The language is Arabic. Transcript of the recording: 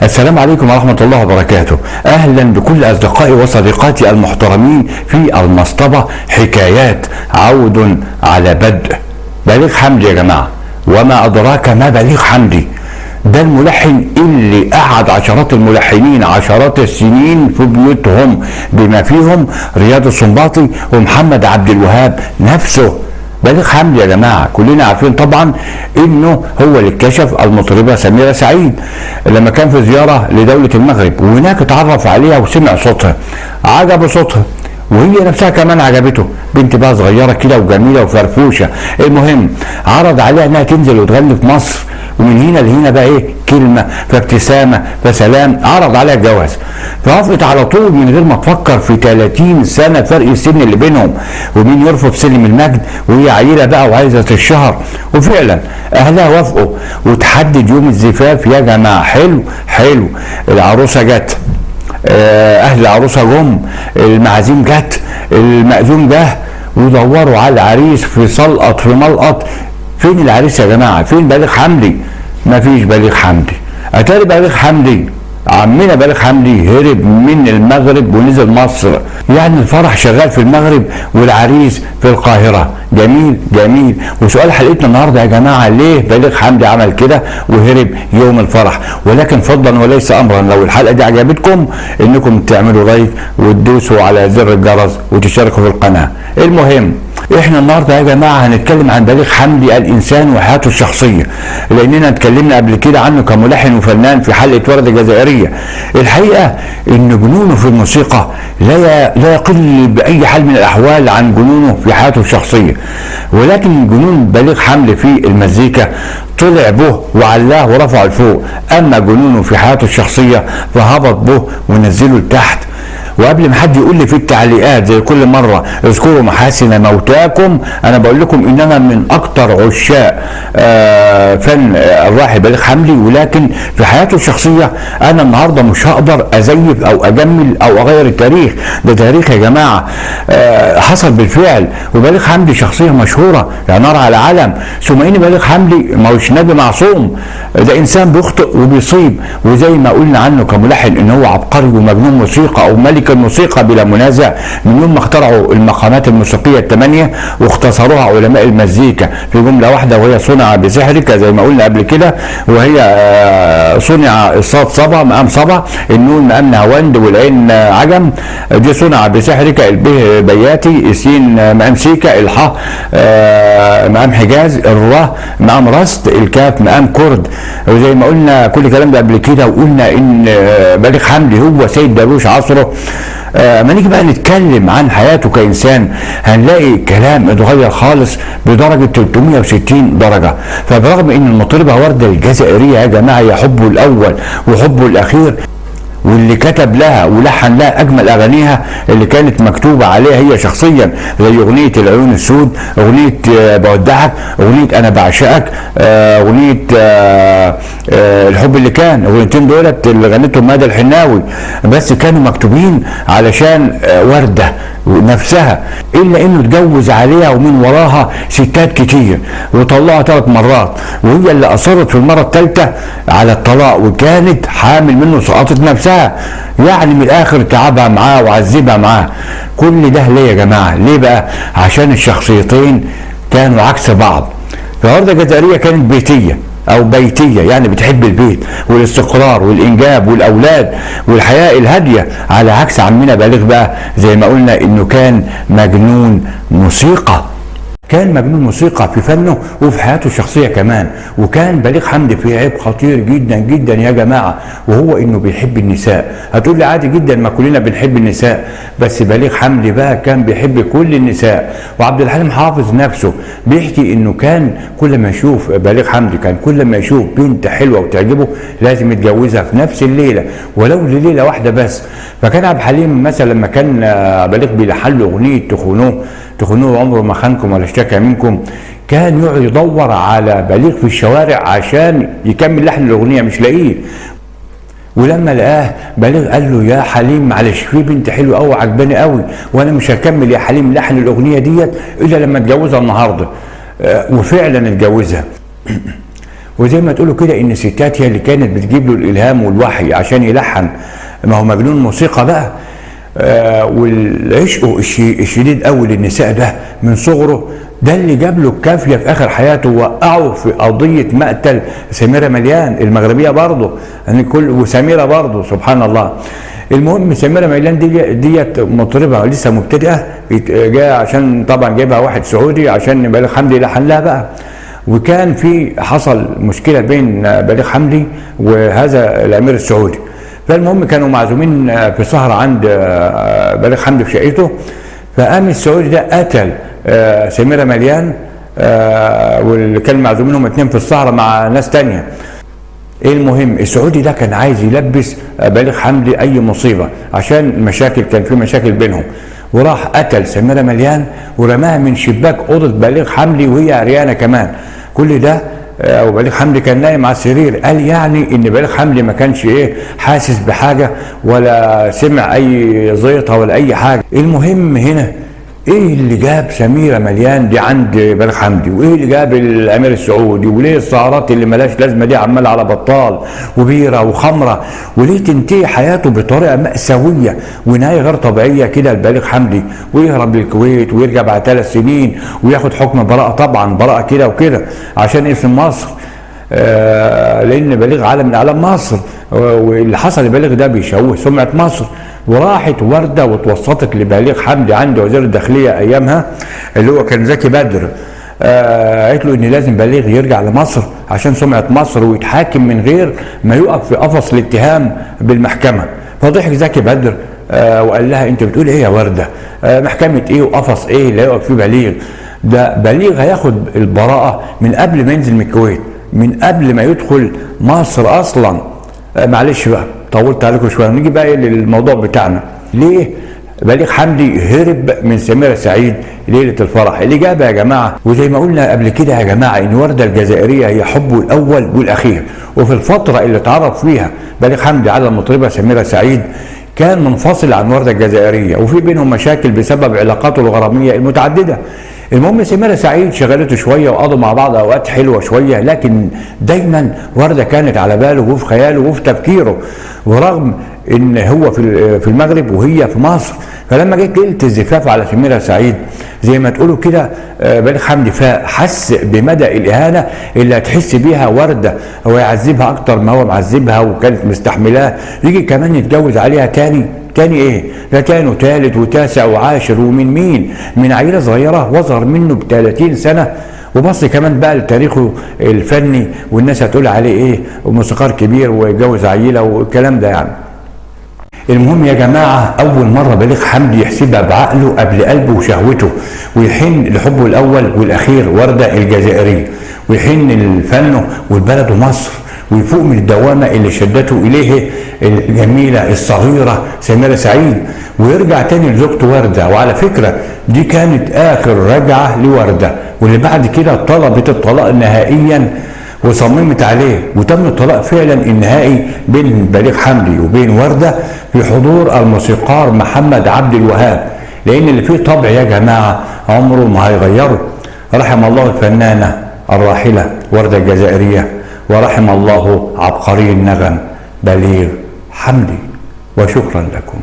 السلام عليكم ورحمة الله وبركاته. أهلا بكل أصدقائي وصديقاتي المحترمين في المصطبة حكايات عود على بدء. بليغ حمدي يا جماعة، وما أدراك ما بليغ حمدي؟ ده الملحن اللي قعد عشرات الملحنين عشرات السنين في بيوتهم، بما فيهم رياض السنباطي ومحمد عبد الوهاب نفسه. بليغ حمدي يا جماعه كلنا عارفين طبعا انه هو اللي اكتشف المطربه سميره سعيد لما كان في زياره لدوله المغرب، وهناك اتعرف عليها وسمع صوتها، عجبه صوتها وهي نفسها كمان عجبته، بنت بقى صغيره كده وجميله وفرفوشه. المهم عرض عليها انها تنزل وتغني في مصر، ومن هنا لهنا بقى ايه، كلمه فابتسامه فسلام، عرض عليها الجواز فوافقت على طول من غير ما تفكر في 30 سنه فرق السن اللي بينهم. ومين يرفض سلم المجد وهي عيله بقى وعايزه تتشهر؟ وفعلا اهلها وافقوا وتحدد يوم الزفاف يا جماعه. حلو حلو، العروسه جت، اهل العروسه جم، المعازيم جت، المأذون جه، ودوروا على العريس في سلقط في ملقط. فين العريس يا جماعه؟ فين بليغ حمدي؟ مفيش بليغ حمدي. اتاري بليغ حمدي عمنا بليغ حمدي هرب من المغرب ونزل مصر، يعني الفرح شغال في المغرب والعريس في القاهره. جميل جميل. وسؤال حلقتنا النهارده يا جماعه، ليه بليغ حمدي عمل كده وهرب يوم الفرح؟ ولكن فضلا وليس امرا، لو الحلقه دي عجبتكم انكم تعملوا لايك وتدوسوا على زر الجرس وتشتركوا في القناه. المهم احنا النهارده يا جماعه هنتكلم عن بليغ حمدي الانسان وحياته الشخصيه، لاننا اتكلمنا قبل كده عنه كملحن وفنان في حلقه ورده جزائريه. الحقيقه ان جنونه في الموسيقى لا يقل باي حال من الاحوال عن جنونه في حياته الشخصيه، ولكن جنون بليغ حمدي في المزيكا طلع به وعلاه ورفعه لفوق، اما جنونه في حياته الشخصيه فهبط به ونزله لتحت. وقبل ما حد يقول لي في التعليقات زي كل مره اذكروا محاسن موتاكم، انا بقول لكم ان انا من اكتر عشاق فن الراحل بليغ حمدي، ولكن في حياته الشخصيه انا النهارده مش هقدر ازيف او اجمل او اغير التاريخ. ده تاريخ يا جماعه حصل بالفعل، وبليغ حمدي شخصيه مشهوره يا نار على علم. ثم ان بليغ حمدي ما هوش نبي معصوم، ده انسان بيخطئ وبيصيب، وزي ما قلنا عنه كملحن ان هو عبقري ومجنون موسيقى او ملك الموسيقى بلا منازع، من يوم ما اخترعوا المقامات الموسيقيه الثمانيه واختصروها علماء المزيكا في جمله واحده، وهي صنع بسحرك زي ما قلنا قبل كده. وهي صنع الصاد صبا مقام صبا، النون مقام نهاوند، والعين عجم، دي صنع بسحرك، الب بياتي، السين مقام سيكا، الحاء مقام حجاز، الراء مقام رست، الكاف مقام كرد. وزي ما قلنا كل الكلام ده قبل كده، وقلنا ان بليغ حمدي هو سيد درويش عصره. اما نيجي بقى نتكلم عن حياته كإنسان هنلاقي كلام اتغير خالص بدرجة 360 درجة. فبرغم ان المطربة وردة الجزائرية يا جماعة هي حبه الأول وحبه الأخير، واللي كتب لها ولحن لها اجمل اغانيها اللي كانت مكتوبه عليها هي شخصيا، زي اغنيه العيون السود، اغنيه بودعك، اغنيه انا بعشقك، اغنيه الحب اللي كان، اغنيتين دولت اللي غنتهم مادة الحناوي، بس كانوا مكتوبين علشان ورده نفسها، الا انه اتجوز عليها ومن وراها ستات كتير وطلقها 3 مرات، وهي اللي اصرت في المره الثالثه على الطلاق، وكانت حامل منه سقطت نفسها. يعني من الاخر تعبها معاه وعذبها معاه. كل ده ليه يا جماعه؟ ليه بقى؟ عشان الشخصيتين كانوا عكس بعض. فورده الجزائريه كانت بيتيه او بيتيه، يعني بتحب البيت والاستقرار والانجاب والاولاد والحياه الهاديه، على عكس عمنا بليغ بقى زي ما قلنا انه كان مجنون موسيقى. كان مجنون موسيقى في فنه وفي حياته الشخصيه كمان. وكان بليغ حمدي فيه عيب خطير جدا جدا يا جماعه، وهو انه بيحب النساء. هتقول لي عادي جدا، ما كلنا بنحب النساء، بس بليغ حمدي بقى كان بيحب كل النساء. وعبد الحليم حافظ نفسه بيحكي انه كان كل ما يشوف بليغ حمدي، كان كل ما يشوف بنت حلوه وتعجبه لازم يتجوزها في نفس الليله ولو لليله واحده بس. فكان عبد الحليم مثلا لما كان بليغ بيلحن له اغنيه تخونوه عمره ما خانكم ولا اشتكى منكم، كان يقعد يدور على بليغ في الشوارع عشان يكمل لحن الاغنيه مش لاقيه. ولما لقاه بليغ قال له يا حليم معلش في بنت حلوه قوي عجباني قوي، وانا مش هكمل يا حليم لحن الاغنيه ديت الا لما اتجوزها النهارده. وفعلا اتجوزها. وزي ما تقولوا كده ان الستات هي اللي كانت بتجيب له الالهام والوحي عشان يلحن، ما هو مجنون موسيقى بقى. والعشق الشديد قوي للنساء ده من صغره، ده اللي جاب له الكافيه في اخر حياته، وقعه في قضيه مقتل سميره مليان المغربيه برضه، يعني وسميره برضه سبحان الله. المهم سميره مليان ديت مطربه لسه مبتدئه، جايه عشان طبعا جايبها واحد سعودي عشان بليغ حمدي يلحن لها بقى. وكان حصل مشكله بين بليغ حمدي وهذا الامير السعودي. فالمهم كانوا معزومين في سهره عند بليغ حمدي في شقته، فقام السعودي ده قتل سميره مليان، واللي كانوا معزومين هم اتنين في السهره مع ناس تانيه. المهم السعودي ده كان عايز يلبس بليغ حمدي اي مصيبه عشان مشاكل، كان في مشاكل بينهم، وراح قتل سميره مليان ورماها من شباك اوضه بليغ حمدي وهي عريانه كمان. كل ده وبليغ حمدي كان نايم على السرير. قال يعني ان بليغ حمدي ما كانش حاسس بحاجه ولا سمع اي زيطه ولا اي حاجه. المهم هنا ايه اللي جاب سميره مليان دي عند بليغ حمدي، وايه اللي جاب الامير السعودي، وليه السهرات اللي ملاش لازمه دي عماله على بطال وبيره وخمره، وليه تنتهي حياته بطريقه مأساويه ونهايه غير طبيعيه كده لبليغ حمدي، ويهرب للكويت ويرجع بعد 3 سنين وياخد حكم براءه، طبعا براءه كده وكده عشان اسم مصر، لان بليغ علم من اعلام مصر، واللي حصل لبليغ ده بيشوه سمعه مصر. وراحت ورده واتوسطت لبليغ حمدي عند وزير الداخليه ايامها اللي هو كان زكي بدر، قالت له ان لازم بليغ يرجع لمصر عشان سمعه مصر ويتحاكم من غير ما يقف في قفص الاتهام بالمحكمه. فضحك زكي بدر وقال لها انت بتقول ايه يا ورده؟ محكمه ايه وقفص ايه اللي هيقف فيه بليغ؟ ده بليغ هياخد البراءه من قبل ما ينزل من الكويت، من قبل ما يدخل مصر اصلا. معلش بقى طولت عليكم شويه، نيجي بقى للموضوع بتاعنا. ليه بليغ حمدي هرب من سميره سعيد ليله الفرح؟ اللي جابها يا جماعه، وزي ما قلنا قبل كده يا جماعه ان ورده الجزائريه هي حبه الاول والاخير. وفي الفتره اللي اتعرف فيها بليغ حمدي على المطربه سميره سعيد كان منفصل عن ورده الجزائريه، وفي بينهم مشاكل بسبب علاقاته الغراميه المتعدده. المهم سميره سعيد شغلته شويه وقضوا مع بعض اوقات حلوه شويه، لكن دايما ورده كانت على باله وفي خياله وفي تفكيره، ورغم ان هو في المغرب وهي في مصر. فلما جت ليله الزفاف على سميره سعيد زي ما تقولوا كده بليغ حمدي حس بمدى الاهانه اللي هتحس بيها ورده، هو يعذبها اكتر ما هو معذبها وكانت مستحملاه، يجي كمان يتجوز عليها تاني ايه؟ ده تاني وتالت وتاسع وعاشر، ومن مين؟ من عيله صغيره واصغر منه ب 30 سنه. وبص كمان بقى لتاريخه الفني والناس هتقول عليه ايه؟ وموسيقار كبير ويتجوز عيله والكلام ده يعني. المهم يا جماعه اول مره بليغ حمدي يحسبها بعقله قبل قلبه وشهوته، ويحن لحبه الاول والاخير ورده الجزائريه، ويحن لفنه والبلد ومصر، ويفوق من الدوامه اللي شدته اليه الجميله الصغيره سميره سعيد، ويرجع تاني لزوجته ورده. وعلى فكره دي كانت اخر رجعه لورده، واللي بعد كده طلبت الطلاق نهائيا وصممت عليه، وتم الطلاق فعلا النهائي بين بليغ حمدي وبين ورده في حضور الموسيقار محمد عبد الوهاب، لان اللي فيه طبع يا جماعه عمره ما هيغيره. رحم الله الفنانه الراحله ورده الجزائريه، ورحم الله عبقري النغم بليغ حمدي، وشكرا لكم.